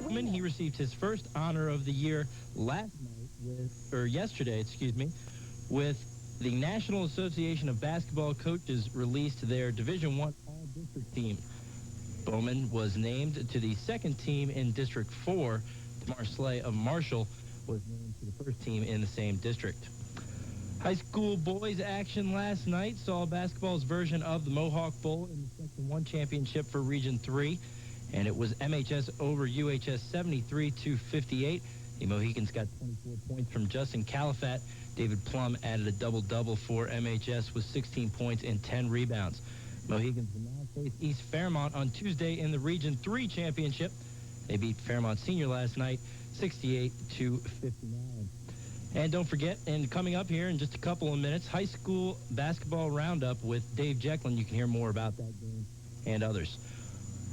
He received his first honor of the year yesterday, with the National Association of Basketball Coaches released their Division I All-District team. Bowman was named to the second team in District 4. Marsley of Marshall was named to the first team in the same district. High school boys action last night saw basketball's version of the Mohawk Bowl in the Section 1 championship for Region 3, and it was MHS over UHS 73-58. The Mohicans got 24 points from Justin Califat. David Plum added a double-double for MHS with 16 points and 10 rebounds. Mohicans will now face East Fairmont on Tuesday in the Region 3 championship. They beat Fairmont Senior last night, 68-59. And don't forget, and coming up here in just a couple of minutes, high school basketball roundup with Dave Jecklin. You can hear more about that game and others.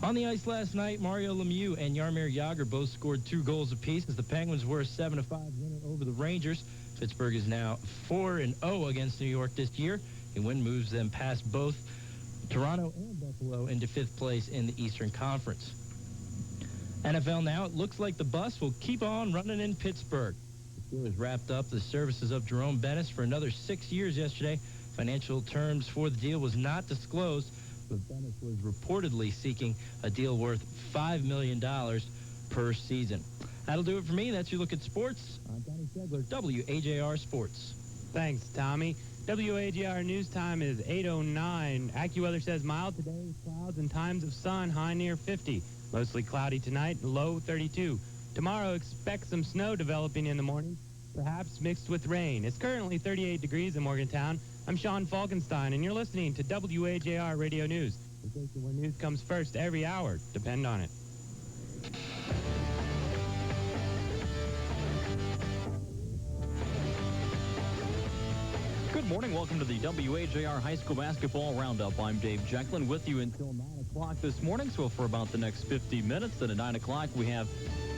On the ice last night, Mario Lemieux and Jaromir Jagr both scored 2 goals apiece as the Penguins were a 7-5 winner over the Rangers. Pittsburgh is now 4-0 against New York this year. The win moves them past both Toronto and Buffalo into 5th place in the Eastern Conference. NFL now, it looks like the bus will keep on running in Pittsburgh. The Steelers wrapped up the services of Jerome Bettis for another 6 years yesterday. Financial terms for the deal was not disclosed, but Bettis was reportedly seeking a deal worth $5 million per season. That'll do it for me. That's your look at sports. I'm Tommy Segler, WAJR Sports. Thanks, Tommy. WAJR news time is 8:09. AccuWeather says mild today, clouds and times of sun, high near 50. Mostly cloudy tonight, low 32. Tomorrow, expect some snow developing in the morning, perhaps mixed with rain. It's currently 38 degrees in Morgantown. I'm Sean Falkenstein, and you're listening to WAJR Radio News. The station where news comes first every hour. Depend on it. Good morning. Welcome to the WAJR High School Basketball Roundup. I'm Dave Jecklin with you until 9 o'clock this morning. So for about the next 50 minutes, then at 9 o'clock we have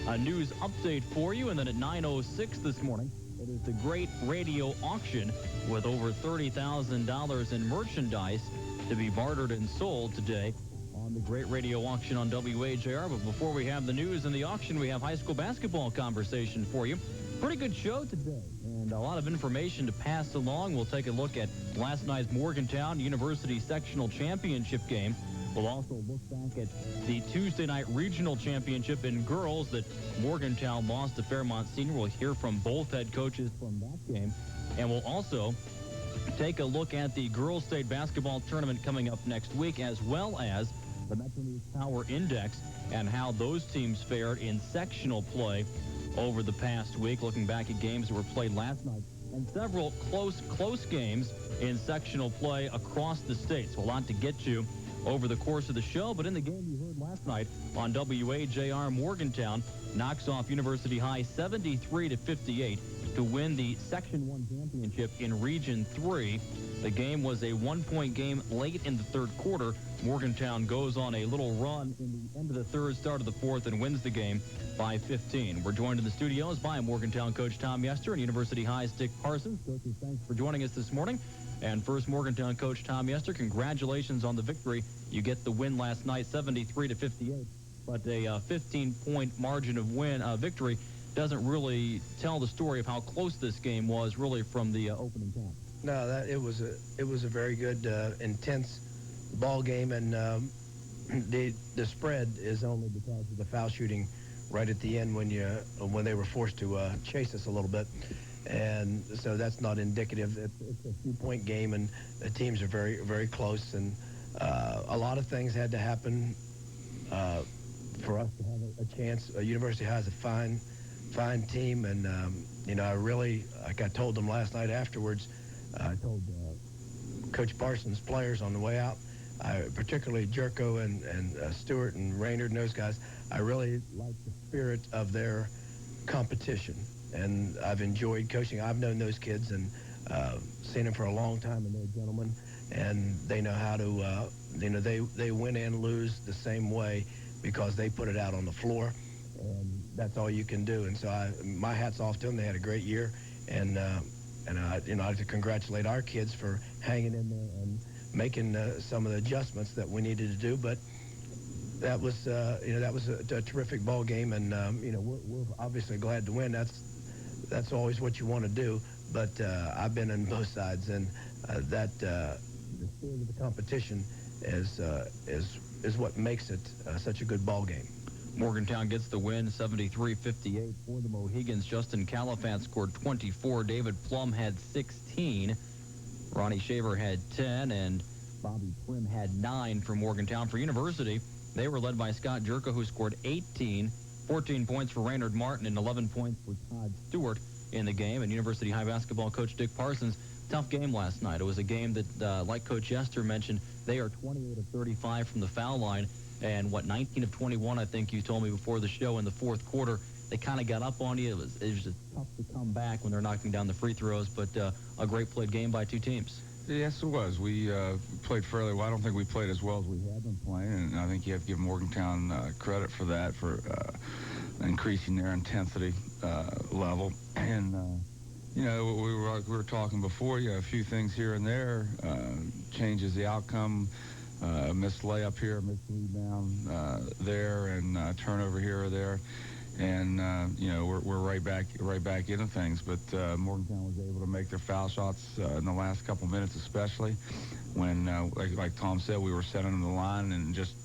a news update for you. And then at 9:06 this morning, it is the Great Radio Auction with over $30,000 in merchandise to be bartered and sold today on the Great Radio Auction on WAJR. But before we have the news and the auction, we have high school basketball conversation for you. Pretty good show today, and a lot of information to pass along. We'll take a look at last night's Morgantown University Sectional Championship game. We'll also look back at the Tuesday night regional championship in girls that Morgantown lost to Fairmont Senior. We'll hear from both head coaches from that game. And we'll also take a look at the girls state basketball tournament coming up next week, as well as the Metro News Power Index and how those teams fared in sectional play over the past week, looking back at games that were played last night and several close games in sectional play across the state. So a lot to get to over the course of the show. But in the game you heard last night on WAJR, Morgantown knocks off University High 73-58 to win the Section 1 championship in Region 3. The game was a one-point game late in the third quarter. Morgantown goes on a little run in the end of the third, start of the fourth, and wins the game by 15. We're joined in the studios by Morgantown coach Tom Yester and University High's Dick Parsons. Coaches, thanks for joining us this morning. And first, Morgantown coach Tom Yester, congratulations on the victory. You get the win last night, 73-58, but a 15-point margin of victory doesn't really tell the story of how close this game was really from the opening time. No, it was a very good, intense ball game, and the spread is only because of the foul shooting right at the end when they were forced to chase us a little bit, and so that's not indicative. It's a 2-point game, and the teams are very, very close, and a lot of things had to happen for us to have a chance. University High is a fine team, and like I told them last night afterwards. I told Coach Parsons' players on the way out, particularly Jerko and Stewart and Raynard and those guys, I really like the spirit of their competition. And I've enjoyed coaching. I've known those kids and seen them for a long time, and they're gentlemen. And they know how to, they win and lose the same way because they put it out on the floor. And that's all you can do. And so my hat's off to them. They had a great year. And I'd like to congratulate our kids for hanging in there and making some of the adjustments that we needed to do. But that was that was a terrific ball game, and we're obviously glad to win. That's always what you want to do. But I've been on both sides, and the spirit of the competition is what makes it such a good ball game. Morgantown gets the win, 73-58 for the Mohegans. Justin Califat scored 24. David Plum had 16. Ronnie Shaver had 10, and Bobby Prim had 9 for Morgantown. For University, they were led by Scott Jerka, who scored 18, 14 points for Raynard Martin, and 11 points for Todd Stewart in the game. And University High basketball coach Dick Parsons, tough game last night. It was a game that, like Coach Yester mentioned, they are 28 of 35 from the foul line. And 19 of 21, I think you told me before the show in the fourth quarter. They kind of got up on you. It was just tough to come back when they're knocking down the free throws, but a great played game by two teams. Yes, it was. We played fairly well. I don't think we played as well as we had been playing, and I think you have to give Morgantown credit for that, for increasing their intensity level. And we were talking before. A few things here and there changes the outcome. Missed layup here, missed rebound there, and turnover here or there, and we're right back into things. But Morgantown was able to make their foul shots in the last couple minutes, especially when, like Tom said, we were setting them the line, and just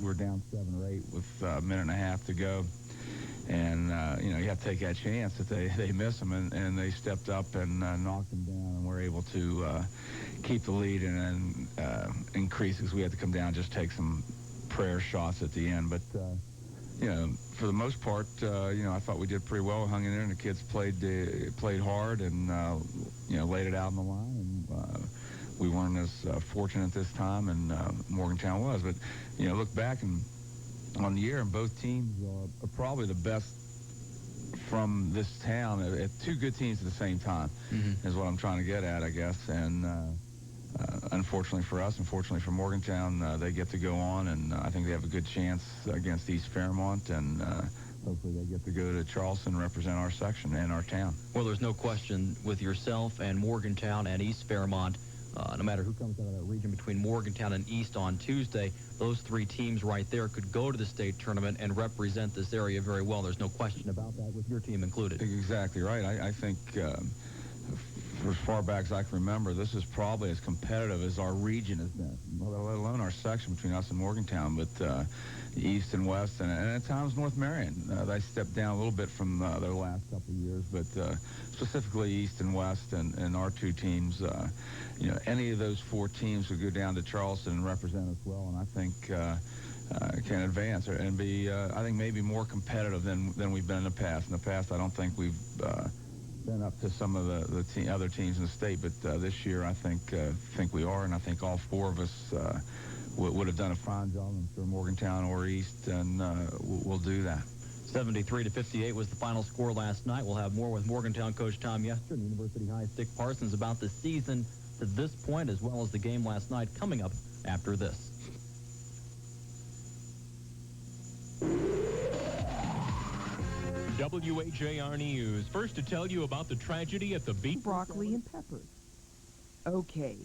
we're down 7 or 8 with a minute and a half to go. And, you have to take that chance that they miss them, and they stepped up and knocked them down, and we're able to keep the lead and increase, because we had to come down and just take some prayer shots at the end. But, for the most part, I thought we did pretty well, hung in there, and the kids played hard and, laid it out on the line. And we weren't as fortunate this time, and Morgantown was. But, look back on the year, and both teams are probably the best from this town. Two good teams at the same time is what I'm trying to get at, I guess. And unfortunately for us, unfortunately for Morgantown, they get to go on, and I think they have a good chance against East Fairmont, and hopefully they get to go to Charleston and represent our section and our town. Well, there's no question with yourself and Morgantown and East Fairmont, no matter who comes out of that region between Morgantown and East on Tuesday, those three teams right there could go to the state tournament and represent this area very well. There's no question about that, with your team included. Exactly right. I think for as far back as I can remember, this is probably as competitive as our region has been, let alone our section between us and Morgantown. But East and West, and at times North Marion, they stepped down a little bit from their last couple of years, but specifically East and West and our two teams, any of those four teams would go down to Charleston and represent us well, and I think can advance and be, I think, maybe more competitive than we've been in the past. In the past, I don't think we've been up to some of the other teams in the state, but this year I think we are, and I think all four of us would have done a fine job. I'm sure Morgantown or East, and we'll do that. 73-58 was the final score last night. We'll have more with Morgantown coach Tom Yester and University High's Dick Parsons about the season to this point, as well as the game last night, coming up after this. WAJR News, first to tell you about the tragedy at the beef. Broccoli and peppers. Okay,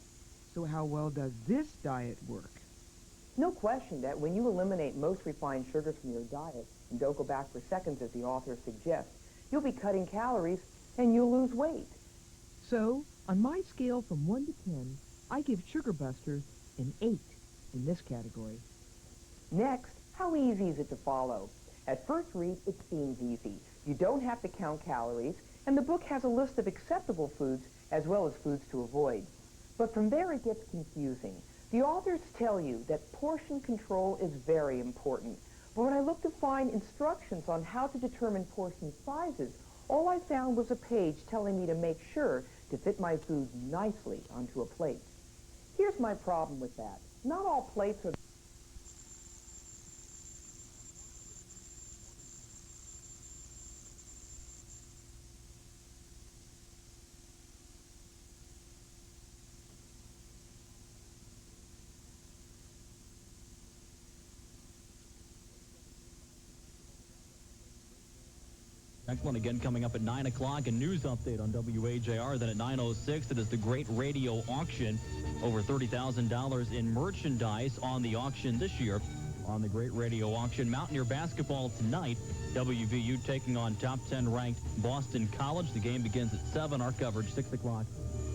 so how well does this diet work? No question that when you eliminate most refined sugars from your diet and don't go back for seconds as the author suggests, you'll be cutting calories and you'll lose weight. So, on my scale from 1 to 10, I give Sugar Busters an 8 in this category. Next, how easy is it to follow? At first read, it seems easy. You don't have to count calories, and the book has a list of acceptable foods as well as foods to avoid. But from there it gets confusing. The authors tell you that portion control is very important. But when I looked to find instructions on how to determine portion sizes, all I found was a page telling me to make sure to fit my food nicely onto a plate. Here's my problem with that. Not all plates are... Excellent. Again, coming up at 9 o'clock, a news update on WAJR. Then at 9:06, it is the Great Radio Auction. Over $30,000 in merchandise on the auction this year. on the Great Radio Auction. Mountaineer basketball tonight. WVU taking on top 10 ranked Boston College. The game begins at 7. Our coverage 6 o'clock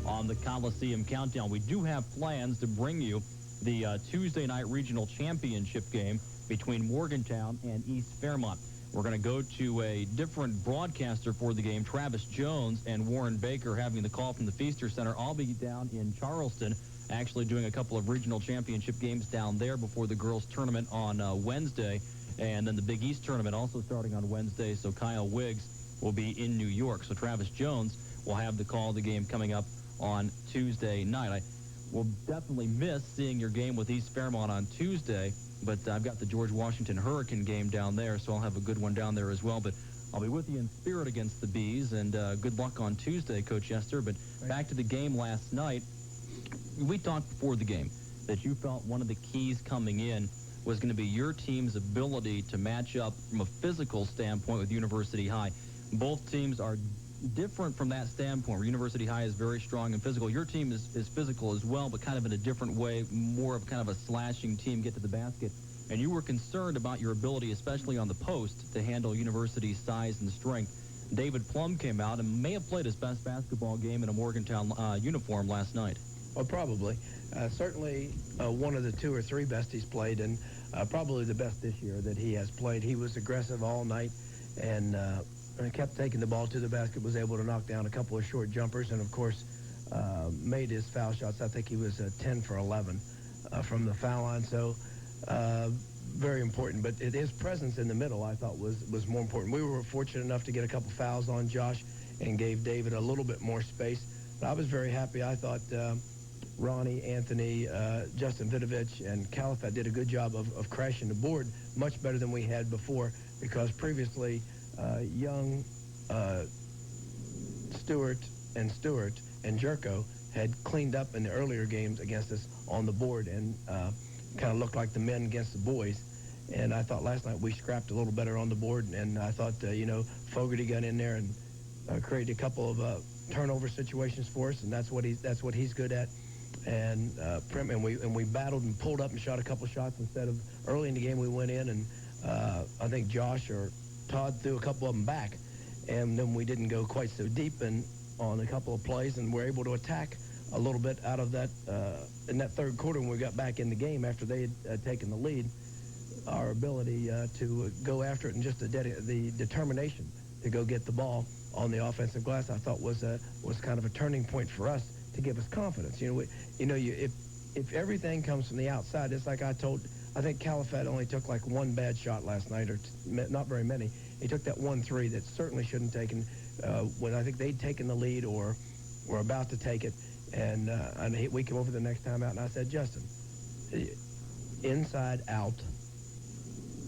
on the Coliseum Countdown. We do have plans to bring you the Tuesday night regional championship game between Morgantown and East Fairmont. We're going to go to a different broadcaster for the game, Travis Jones and Warren Baker having the call from the Feaster Center. I'll be down in Charleston, actually doing a couple of regional championship games down there before the girls' tournament on Wednesday. And then the Big East tournament also starting on Wednesday, so Kyle Wiggs will be in New York. So Travis Jones will have the call of the game coming up on Tuesday night. I will definitely miss seeing your game with East Fairmont on Tuesday, but I've got the George Washington Hurricane game down there, so I'll have a good one down there as well. But I'll be with you in spirit against the Bees, and good luck on Tuesday, Coach Yester. But back to the game last night, we talked before the game that you felt one of the keys coming in was going to be your team's ability to match up from a physical standpoint with University High. Both teams are different from that standpoint, where University High is very strong and physical. Your team is physical as well, but kind of in a different way, more of kind of a slashing team, get to the basket. And you were concerned about your ability, especially on the post, to handle University's size and strength. David Plum came out and may have played his best basketball game in a Morgantown uniform last night. Well, probably. Certainly one of the 2 or 3 best he's played, and probably the best this year that he has played. He was aggressive all night and kept taking the ball to the basket, was able to knock down a couple of short jumpers, and, of course, made his foul shots. I think he was 10 for 11 from the foul line. So very important. But his presence in the middle, I thought, was more important. We were fortunate enough to get a couple fouls on Josh and gave David a little bit more space. But I was very happy. I thought Ronnie, Anthony, Justin Vidovich, and Califat did a good job of crashing the board, much better than we had before, because previously Young, Stewart and Jerko had cleaned up in the earlier games against us on the board and kind of looked like the men against the boys. And I thought last night we scrapped a little better on the board, and I thought, Fogarty got in there and created a couple of turnover situations for us, and that's what he's good at. And we battled and pulled up and shot a couple shots instead of early in the game we went in, and I think Josh or Todd threw a couple of them back, and then we didn't go quite so deep on a couple of plays, and we're able to attack a little bit out of that in that third quarter when we got back in the game after they had taken the lead. Our ability to go after it and just the determination to go get the ball on the offensive glass, I thought was kind of a turning point for us to give us confidence. If everything comes from the outside, it's like I think Califat only took like one bad shot last night, or not very many. He took that 1-3 that certainly shouldn't have taken when I think they'd taken the lead or were about to take it. And we came over the next time out, and I said, Justin, inside out,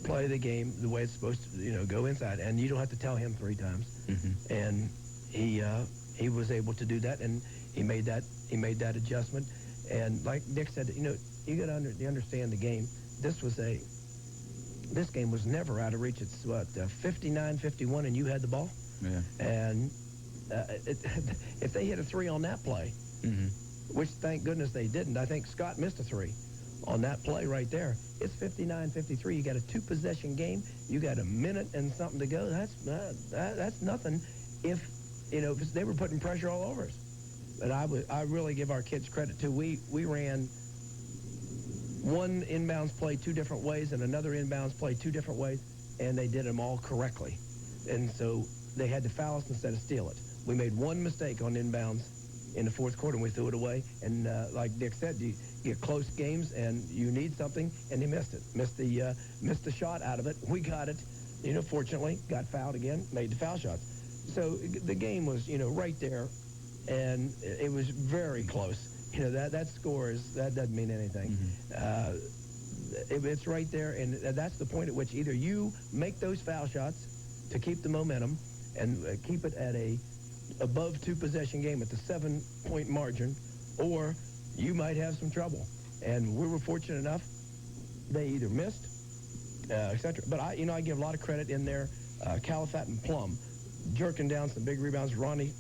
play the game the way it's supposed to, go inside, and you don't have to tell him 3 times. Mm-hmm. And he was able to do that, and he made that adjustment. And like Dick said, you got to understand the game. This game was never out of reach. It's 59-51, and you had the ball. Yeah. And if they hit a 3 on that play, mm-hmm. which thank goodness they didn't. I think Scott missed a 3 on that play right there. It's 59-53. You got a 2-possession game. You got a minute and something to go. That's nothing. If they were putting pressure all over us. But I really give our kids credit too. We ran one inbounds play 2 different ways and another inbounds play 2 different ways, and they did them all correctly. And so they had to foul us instead of steal it. We made one mistake on inbounds in the fourth quarter, and we threw it away. And like Dick said, you get close games and you need something, and they missed it. Missed the shot out of it. We got it. Fortunately, got fouled again, made the foul shots. So the game was, right there, and it was very close. That score that doesn't mean anything. Mm-hmm. It's right there, and that's the point at which either you make those foul shots to keep the momentum and keep it at a above 2-possession game at the 7-point margin, or you might have some trouble. And we were fortunate enough they either missed, etc. But I give a lot of credit in there. Califat and Plum jerking down some big rebounds. Ronnie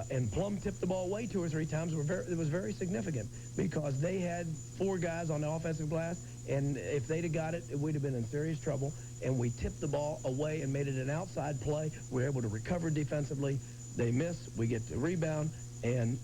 And Plum tipped the ball away 2 or 3 times. It was very significant because they had 4 guys on the offensive glass, and if they'd have got it, we'd have been in serious trouble. And we tipped the ball away and made it an outside play. We were able to recover defensively. They miss. We get the rebound, and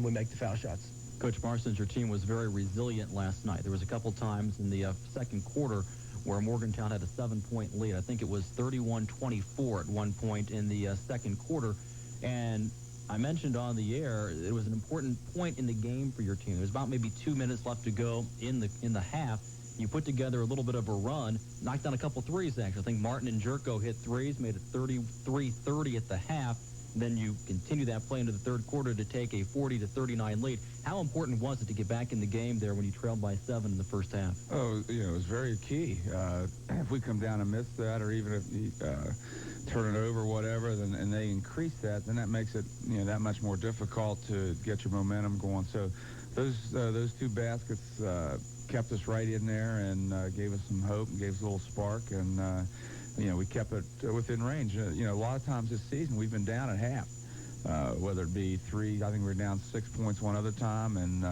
we make the foul shots. Coach Parsons, your team was very resilient last night. There was a couple times in the second quarter where Morgantown had a 7-point lead. I think it was 31-24 at one point in the second quarter. And I mentioned on the air it was an important point in the game for your team. There's about maybe 2 minutes left to go in the half. You put together a little bit of a run, knocked down a couple threes, actually. I think Martin and Jerko hit threes, made it 33-30 at the half. Then you continue that play into the third quarter to take a 40-39 lead. How important was it to get back in the game there when you trailed by 7 in the first half? Oh, it was very key. If we come down and miss that, or even if you turn it over, whatever, and they increase that, then that makes it that much more difficult to get your momentum going. So those 2 baskets kept us right in there and gave us some hope and gave us a little spark, and we kept it within range. A lot of times this season we've been down at half, whether it be 3. I think we were down 6 points one other time, and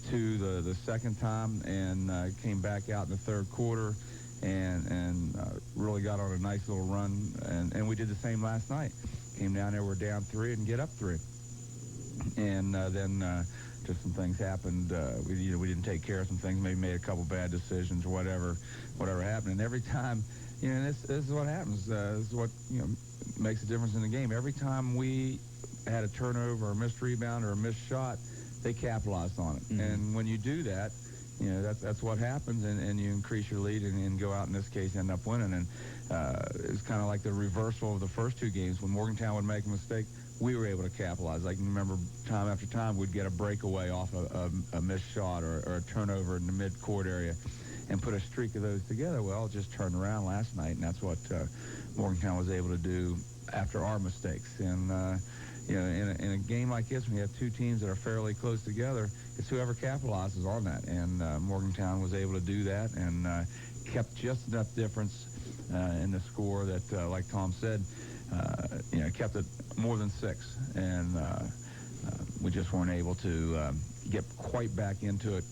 2 the second time, and came back out in the third quarter and really got on a nice little run. And we did the same last night. Came down there, we're down 3 and get up 3. And then just some things happened. We didn't take care of some things, maybe made a couple bad decisions or whatever happened. And every time, this is what happens. This is what makes a difference in the game. Every time we had a turnover, or a missed rebound, or a missed shot, they capitalized on it. Mm-hmm. And when you do that, that's what happens, and you increase your lead and go out, in this case, end up winning. And it's kind of like the reversal of the first 2 games. When Morgantown would make a mistake, we were able to capitalize. I can remember time after time we'd get a breakaway off a missed shot or a turnover in the mid-court area and put a streak of those together. Well, it just turned around last night, and that's what Morgantown was able to do after our mistakes. And in a game like this, when you have 2 teams that are fairly close together, it's whoever capitalizes on that. And Morgantown was able to do that and kept just enough difference in the score that, like Tom said, kept it more than 6. And we just weren't able to get quite back into it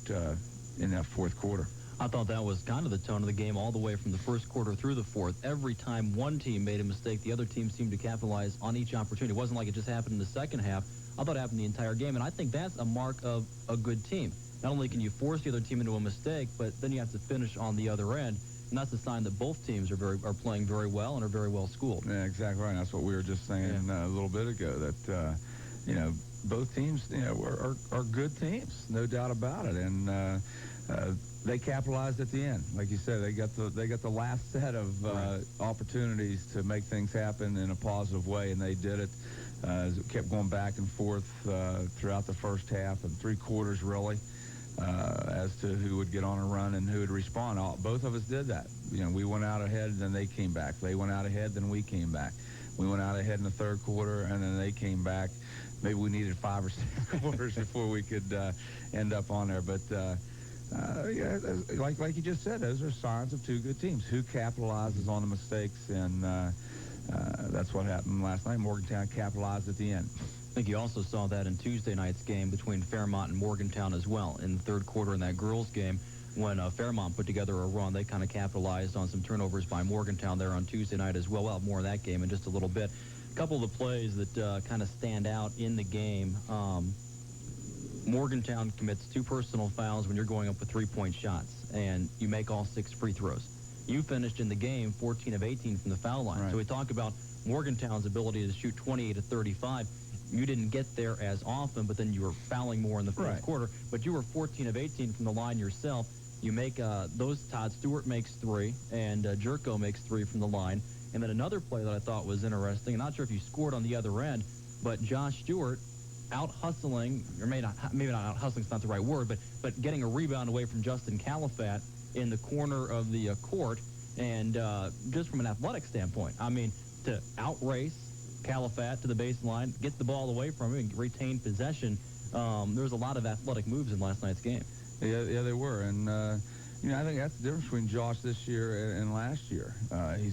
in that fourth quarter. I thought that was kind of the tone of the game all the way from the first quarter through the fourth. Every time one team made a mistake, the other team seemed to capitalize on each opportunity. It wasn't like it just happened in the second half. I thought it happened the entire game, and I think that's a mark of a good team. Not only can you force the other team into a mistake, but then you have to finish on the other end, and that's a sign that both teams are playing very well and are very well schooled. Yeah, exactly right. That's what we were just saying a little bit ago, that both teams are good teams, no doubt about it. And they capitalized at the end, like you said. They got the last set of opportunities to make things happen in a positive way, and they did it. It kept going back and forth throughout the first half and 3 quarters, really, as to who would get on a run and who would respond. Both of us did that. We went out ahead, then they came back. They went out ahead, then we came back. We went out ahead in the third quarter, and then they came back. Maybe we needed 5 or 6 quarters before we could end up on there, but. Like you just said, those are signs of 2 good teams. Who capitalizes on the mistakes, and that's what happened last night. Morgantown capitalized at the end. I think you also saw that in Tuesday night's game between Fairmont and Morgantown as well. In the third quarter in that girls' game, when Fairmont put together a run, they kind of capitalized on some turnovers by Morgantown there on Tuesday night as well. We'll have more of that game in just a little bit. A couple of the plays that kind of stand out in the game. Morgantown commits 2 personal fouls when you're going up with 3-point shots, and you make all 6 free throws. You finished in the game 14 of 18 from the foul line. Right. So we talk about Morgantown's ability to shoot 28 of 35. You didn't get there as often, but then you were fouling more in the fourth quarter. But you were 14 of 18 from the line yourself. You make those Todd Stewart makes 3, and Jerko makes 3 from the line. And then another play that I thought was interesting, I'm not sure if you scored on the other end, but Josh Stewart out-hustling, or maybe not out-hustling is not the right word, but getting a rebound away from Justin Califat in the corner of the court. And just from an athletic standpoint, I mean, to outrace Califat to the baseline, get the ball away from him, and retain possession, there was a lot of athletic moves in last night's game. Yeah, there were. And, I think that's the difference between Josh this year and last year. He's